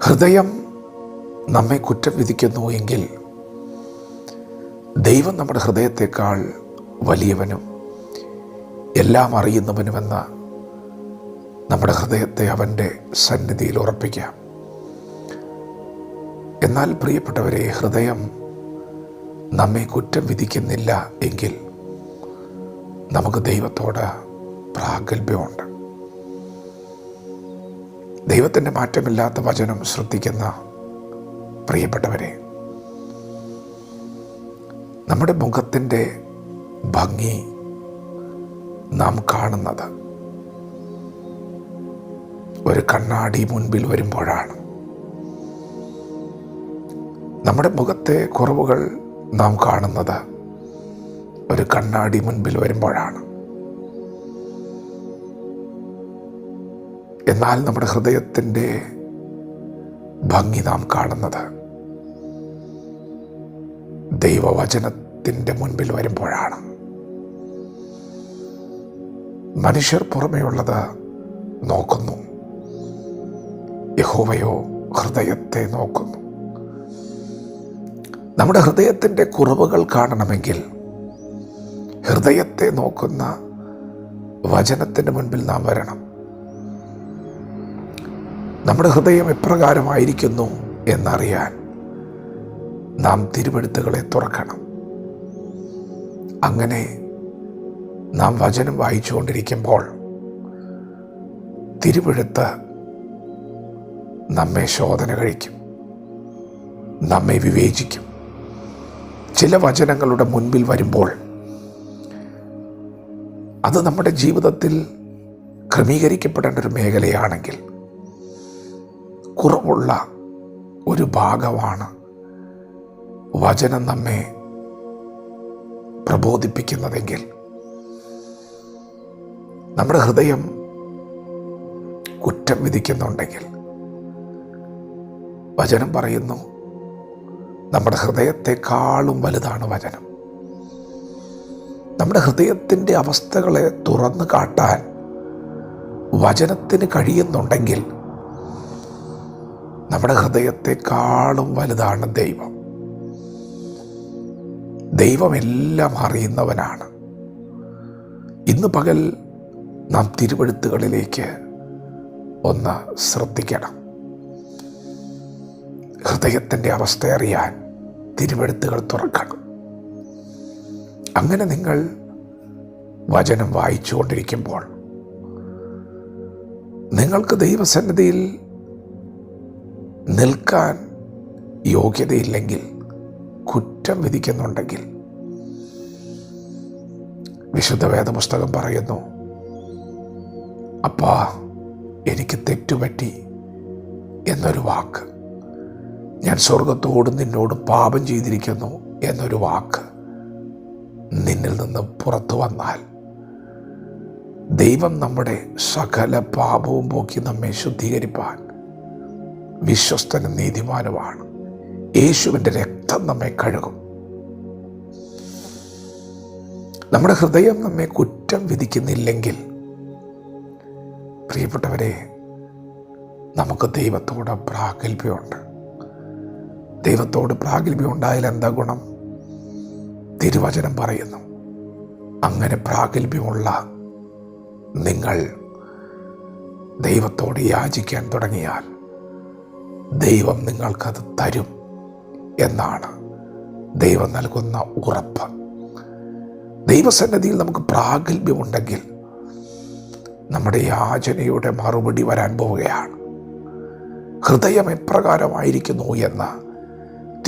ഹൃദയം നമ്മെ കുറ്റം വിധിക്കുന്നു എങ്കിൽ ദൈവം നമ്മുടെ ഹൃദയത്തെക്കാൾ വലിയവനും എല്ലാം അറിയുന്നവനുമെന്ന നമ്മുടെ ഹൃദയത്തെ അവൻ്റെ സന്നിധിയിൽ ഉറപ്പിക്കാം. എന്നാൽ പ്രിയപ്പെട്ടവരെ, ഹൃദയം നമ്മെ കുറ്റം വിധിക്കുന്നില്ല എങ്കിൽ നമുക്ക് ദൈവത്തോട് പ്രാഗൽഭ്യമുണ്ട്. ദൈവത്തിൻ്റെ മാറ്റമില്ലാത്ത വചനം ശ്രദ്ധിക്കുന്ന പ്രിയപ്പെട്ടവരെ, നമ്മുടെ മുഖത്തിൻ്റെ ഭംഗി നാം കാണുന്നത് ഒരു കണ്ണാടി മുൻപിൽ വരുമ്പോഴാണ്. നമ്മുടെ മുഖത്തെ കുറവുകൾ നാം കാണുന്നത് ഒരു കണ്ണാടി മുൻപിൽ വരുമ്പോഴാണ്. എന്നാൽ നമ്മുടെ ഹൃദയത്തിൻ്റെ ഭംഗി നാം കാണുന്നത് ദൈവവചനത്തിൻ്റെ മുൻപിൽ വരുമ്പോഴാണ്. മനുഷ്യർ പുറമേയുള്ളത് നോക്കുന്നു, യഹോവയോ ഹൃദയത്തെ നോക്കുന്നു. നമ്മുടെ ഹൃദയത്തിൻ്റെ കുറവുകൾ കാണണമെങ്കിൽ ഹൃദയത്തെ നോക്കുന്ന വചനത്തിൻ്റെ മുൻപിൽ നാം വരണം. നമ്മുടെ ഹൃദയം എപ്രകാരമായിരിക്കുന്നു എന്നറിയാൻ നാം തിരുവെഴുത്തുകളെ തുറക്കണം. അങ്ങനെ നാം വചനം വായിച്ചുകൊണ്ടിരിക്കുമ്പോൾ തിരുവെഴുത്ത് നമ്മെ ശോധന കഴിക്കും, നമ്മെ വിവേചിക്കും. ചില വചനങ്ങളുടെ മുൻപിൽ വരുമ്പോൾ അത് നമ്മുടെ ജീവിതത്തിൽ ക്രമീകരിക്കപ്പെടേണ്ട ഒരു മേഖലയാണെങ്കിൽ, കുറവുള്ള ഒരു ഭാഗമാണ് വചനം നമ്മെ പ്രബോധിപ്പിക്കുന്നതെങ്കിൽ, നമ്മുടെ ഹൃദയം കുറ്റം വിധിക്കുന്നുണ്ടെങ്കിൽ, വചനം പറയുന്നു നമ്മുടെ ഹൃദയത്തെക്കാളും വലുതാണ് വചനം. നമ്മുടെ ഹൃദയത്തിൻ്റെ അവസ്ഥകളെ തുറന്നു കാട്ടാൻ വചനത്തിന് കഴിയുന്നുണ്ടെങ്കിൽ നമ്മുടെ ഹൃദയത്തെക്കാളും വലുതാണ് ദൈവം. ദൈവം എല്ലാം അറിയുന്നവനാണ്. ഇന്ന് പകൽ നാം തിരുവെഴുത്തുകളിലേക്ക് ഒന്ന് ശ്രദ്ധിക്കണം. ഹൃദയത്തിൻ്റെ അവസ്ഥ അറിയാൻ തിരുവെഴുത്തുകൾ തുറക്കണം. അങ്ങനെ നിങ്ങൾ വചനം വായിച്ചു കൊണ്ടിരിക്കുമ്പോൾ നിങ്ങൾക്ക് ദൈവസന്നിധിയിൽ നിൽക്കാൻ യോഗ്യതയില്ലെങ്കിൽ, കുറ്റം വിധിക്കുന്നുണ്ടെങ്കിൽ, വിശുദ്ധ വേദപുസ്തകം പറയുന്നു, അപ്പാ എനിക്ക് തെറ്റുപറ്റി എന്നൊരു വാക്ക്, ഞാൻ സ്വർഗത്തോടും നിന്നോടും പാപം ചെയ്തിരിക്കുന്നു എന്നൊരു വാക്ക് നിന്നിൽ നിന്ന് പുറത്തു വന്നാൽ ദൈവം നമ്മുടെ സകല പാപവും പോക്കി നമ്മെ ശുദ്ധീകരിപ്പാൻ വിശ്വസ്തനും നീതിമാനുമാണ്. യേശുവിൻ്റെ രക്തം നമ്മെ കഴുകും. നമ്മുടെ ഹൃദയം നമ്മെ കുറ്റം വിധിക്കുന്നില്ലെങ്കിൽ, പ്രിയപ്പെട്ടവരെ, നമുക്ക് ദൈവത്തോട് പ്രാഗൽഭ്യമുണ്ട്. ദൈവത്തോട് പ്രാഗൽഭ്യം ഉണ്ടായാൽ എന്താ ഗുണം? തിരുവചനം പറയുന്നു, അങ്ങനെ പ്രാഗൽഭ്യമുള്ള നിങ്ങൾ ദൈവത്തോട് യാചിക്കാൻ തുടങ്ങിയാൽ ദൈവം നിങ്ങൾക്കത് തരും എന്നാണ് ദൈവം നൽകുന്ന ഉറപ്പ്. ദൈവസന്നിധിയിൽ നമുക്ക് പ്രാഗൽഭ്യമുണ്ടെങ്കിൽ നമ്മുടെ യാചനയുടെ മറുപടി വരാൻ പോവുകയാണ്. ഹൃദയം എപ്രകാരമായിരിക്കുന്നു എന്ന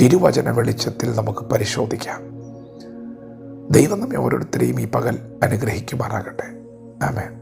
തിരുവചന വെളിച്ചത്തിൽ നമുക്ക് പരിശോധിക്കാം. ദൈവം നമ്മെ ഓരോരുത്തരെയും ഈ പകൽ അനുഗ്രഹിക്കുമാറാകട്ടെ. ആമേൻ.